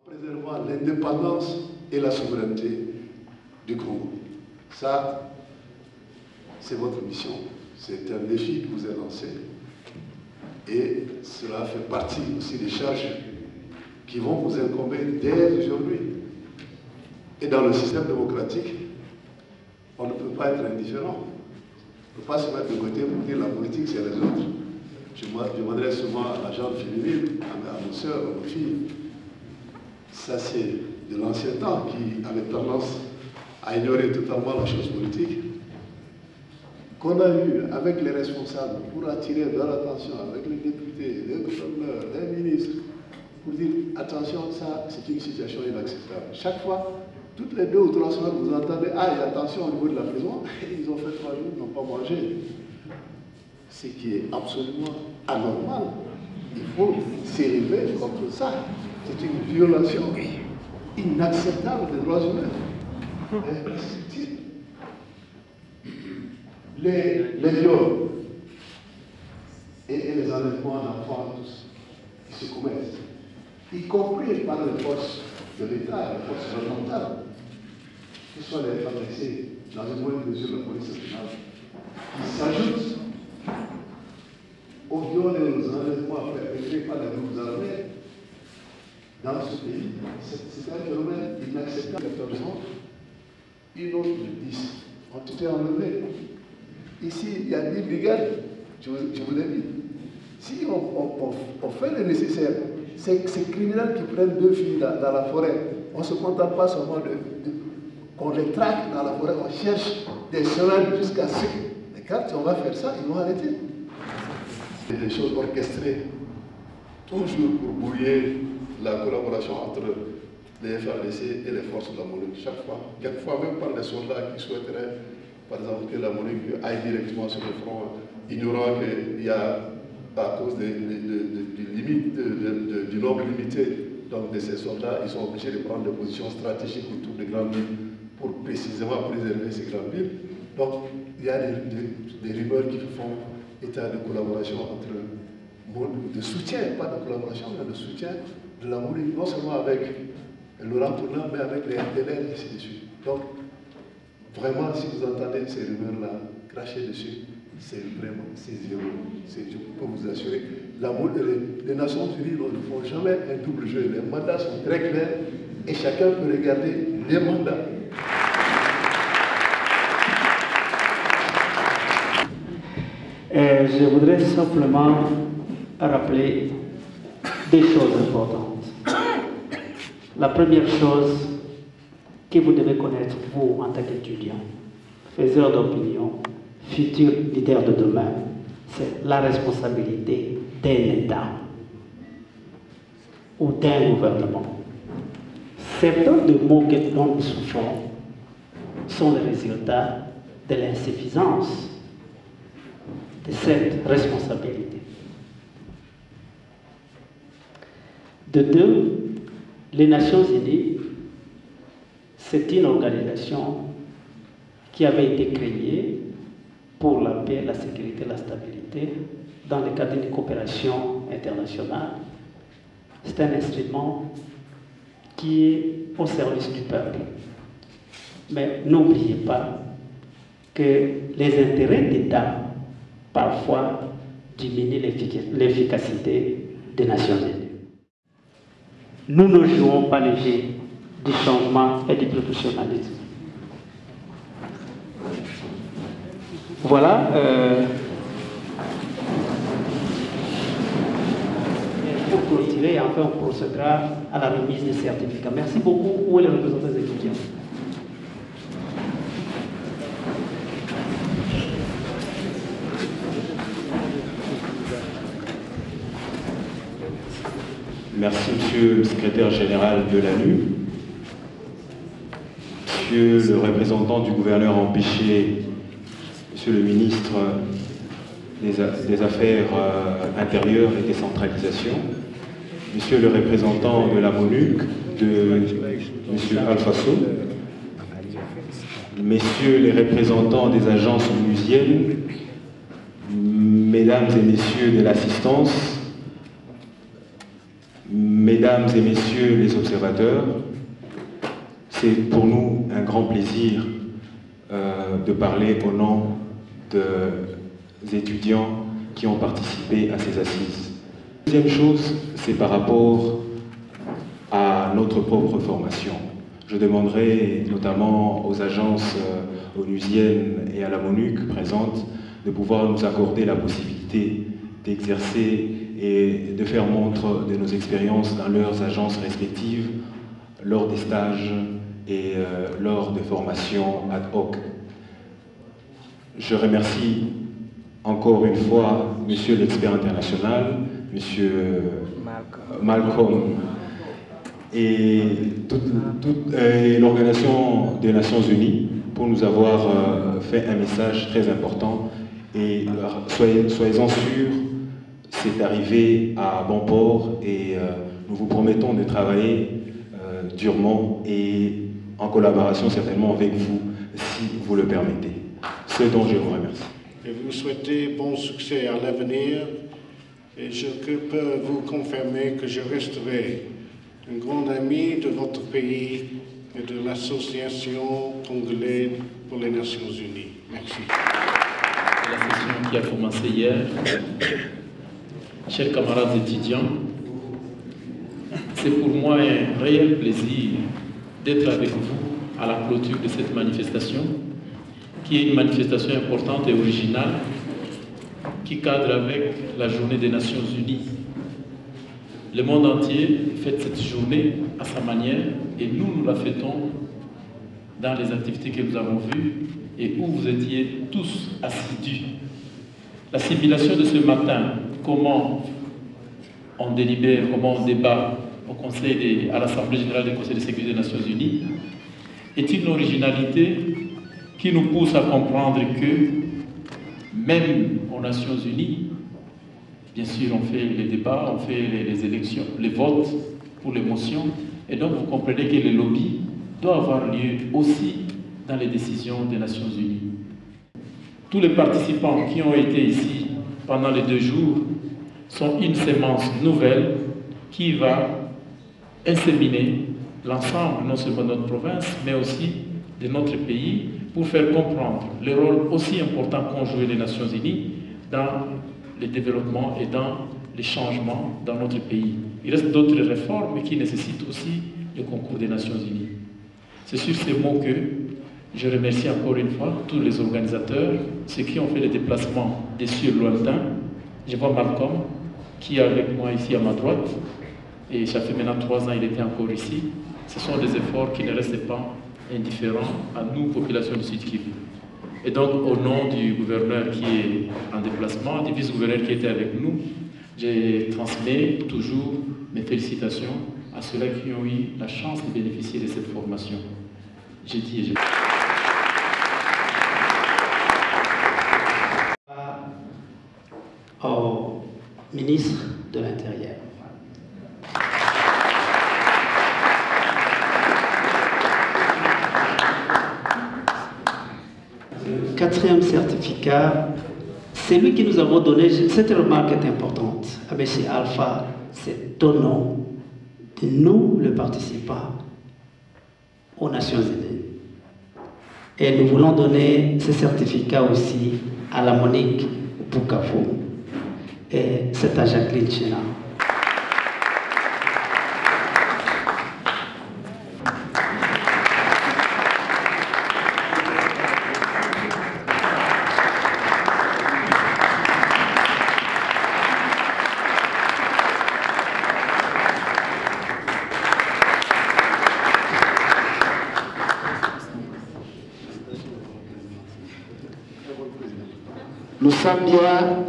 Préservant l'indépendance et la souveraineté du Congo. Ça, c'est votre mission. C'est un défi que vous avez lancé. Et cela fait partie aussi des charges qui vont vous incomber dès aujourd'hui. Et dans le système démocratique, on ne peut pas être indifférent. On ne peut pas se mettre de côté pour dire la politique, c'est les autres. Je m'adresse souvent à la gente féminine, à nos sœurs, à nos filles. Ça, c'est de l'ancien temps qui avait tendance à ignorer totalement la chose politique. Qu'on a eu avec les responsables pour attirer leur attention, avec les députés, les gouverneurs, les ministres, pour dire attention, ça, c'est une situation inacceptable. Chaque fois, toutes les 2 ou 3 semaines, vous entendez, ah, il y a attention au niveau de la prison, ils ont fait 3 jours, ils n'ont pas mangé. Ce qui est absolument anormal. Il faut s'élever contre ça. C'est une violation inacceptable des droits humains. Les viols et les enlèvements d'enfants, tous, qui se commettent, y compris par les forces de l'État, les forces gouvernementales, qui sont les FARDC, dans une moindre mesure la police nationale, qui s'ajoutent aux viols et aux enlèvements perpétrés par les groupes armés dans ce pays. C'est un phénomène inacceptable. 14 ans, une autre de 10 ont été enlevés. Ici, il y a 10 brigades, je vous l'ai dit. Si on fait le nécessaire, ces criminels qui prennent 2 filles dans la forêt, on ne se contente pas seulement qu'on les traque dans la forêt, on cherche des semaines jusqu'à ce que. Mais quand on va faire ça, ils vont arrêter. C'est des choses orchestrées, toujours pour brouiller la collaboration entre les FARDC et les forces de la MONUC, chaque fois. Quelquefois même par des soldats qui souhaiteraient, par exemple, que la MONUC aille directement sur le front, ignorant qu'il y a, à cause du nombre limité donc, de ces soldats, ils sont obligés de prendre des positions stratégiques autour des grandes villes pour précisément préserver ces grandes villes. Donc, il y a des rumeurs qui font état de collaboration entre, de soutien, pas de collaboration, mais de soutien de la MONUC, non seulement avec Laurent Tournant, mais avec les RTL et ainsi de suite. Donc, vraiment, si vous entendez ces rumeurs-là, crachez dessus, c'est vraiment, c'est zéro. Je peux vous assurer. Les Nations Unies ne font jamais un double jeu. Les mandats sont très clairs et chacun peut regarder les mandats. Je voudrais simplement rappeler des choses importantes. La première chose que vous devez connaître, vous, en tant qu'étudiant, faiseur d'opinion, futur leader de demain, c'est la responsabilité d'un État ou d'un gouvernement. Certains des maux que nous souffrons sont le résultat de l'insuffisance de cette responsabilité. De 2, les Nations Unies, c'est une organisation qui avait été créée pour la paix, la sécurité et la stabilité dans le cadre d'une coopération internationale. C'est un instrument qui est au service du peuple. Mais n'oubliez pas que les intérêts d'État parfois diminuent l'efficacité des Nations Unies. Nous ne jouons pas le jeu du changement et du professionnalisme. Voilà. Pour clôturer, enfin, on procédera à la remise des certificats. Merci beaucoup. Où est le représentant des étudiants? Merci, Monsieur le secrétaire général de l'ANU. Monsieur le représentant du gouverneur empêché, Monsieur le ministre des Affaires intérieures et décentralisation, Monsieur le représentant de la MONUC, de Monsieur Alfaso, Messieurs les représentants des agences onusiennes, Mesdames et Messieurs de l'assistance, Mesdames et Messieurs les observateurs, c'est pour nous un grand plaisir de parler au nom des étudiants qui ont participé à ces assises. Deuxième chose, c'est par rapport à notre propre formation. Je demanderai notamment aux agences onusiennes et à la MONUC présentes de pouvoir nous accorder la possibilité d'exercer et de faire montre de nos expériences dans leurs agences respectives lors des stages et lors de formations ad hoc. Je remercie encore une fois Monsieur l'expert international, Monsieur Malcolm et l'Organisation des Nations Unies pour nous avoir fait un message très important. Et soyez-en sûrs, c'est arrivé à bon port et nous vous promettons de travailler durement et en collaboration certainement avec vous, si vous le permettez. Ce dont je vous remercie. Et vous souhaitez bon succès à l'avenir et je peux vous confirmer que je resterai un grand ami de votre pays et de l'Association congolaise pour les Nations Unies. Merci. La session qui a commencé hier, chers camarades étudiants, c'est pour moi un réel plaisir d'être avec vous à la clôture de cette manifestation, qui est une manifestation importante et originale, qui cadre avec la journée des Nations Unies. Le monde entier fête cette journée à sa manière et nous la fêtons dans les activités que nous avons vues et où vous étiez tous assidus. La simulation de ce matin, comment on délibère, comment on débat à l'Assemblée générale du Conseil de sécurité des Nations Unies, est une originalité qui nous pousse à comprendre que même aux Nations Unies, bien sûr on fait les débats, on fait les élections, les votes pour les motions, et donc vous comprenez que le lobby doit avoir lieu aussi dans les décisions des Nations Unies. Tous les participants qui ont été ici pendant les 2 jours sont une sémence nouvelle qui va inséminer l'ensemble, non seulement de notre province, mais aussi de notre pays, pour faire comprendre le rôle aussi important qu'ont joué les Nations Unies dans le développement et dans les changements dans notre pays. Il reste d'autres réformes qui nécessitent aussi le concours des Nations Unies. C'est sur ces mots que je remercie encore une fois tous les organisateurs, ceux qui ont fait les déplacements des cieux lointains. Je vois Malcolm qui est avec moi ici à ma droite, et ça fait maintenant 3 ans qu'il était encore ici. Ce sont des efforts qui ne restent pas indifférents à nous, population du Sud Kivu. Et donc, au nom du gouverneur qui est en déplacement, du vice-gouverneur qui était avec nous, je transmets toujours mes félicitations à ceux-là qui ont eu la chance de bénéficier de cette formation. J'ai dit et j'ai dit. Au ministre de l'Intérieur. Le 4e certificat, c'est lui que nous avons donné. Cette remarque est importante à M. Alpha. C'est au nom de nous, les participants aux Nations Unies. Et nous voulons donner ce certificat aussi à la Monique Bukavu. Et c'est à Jacqueline Chena. Nous sommes bien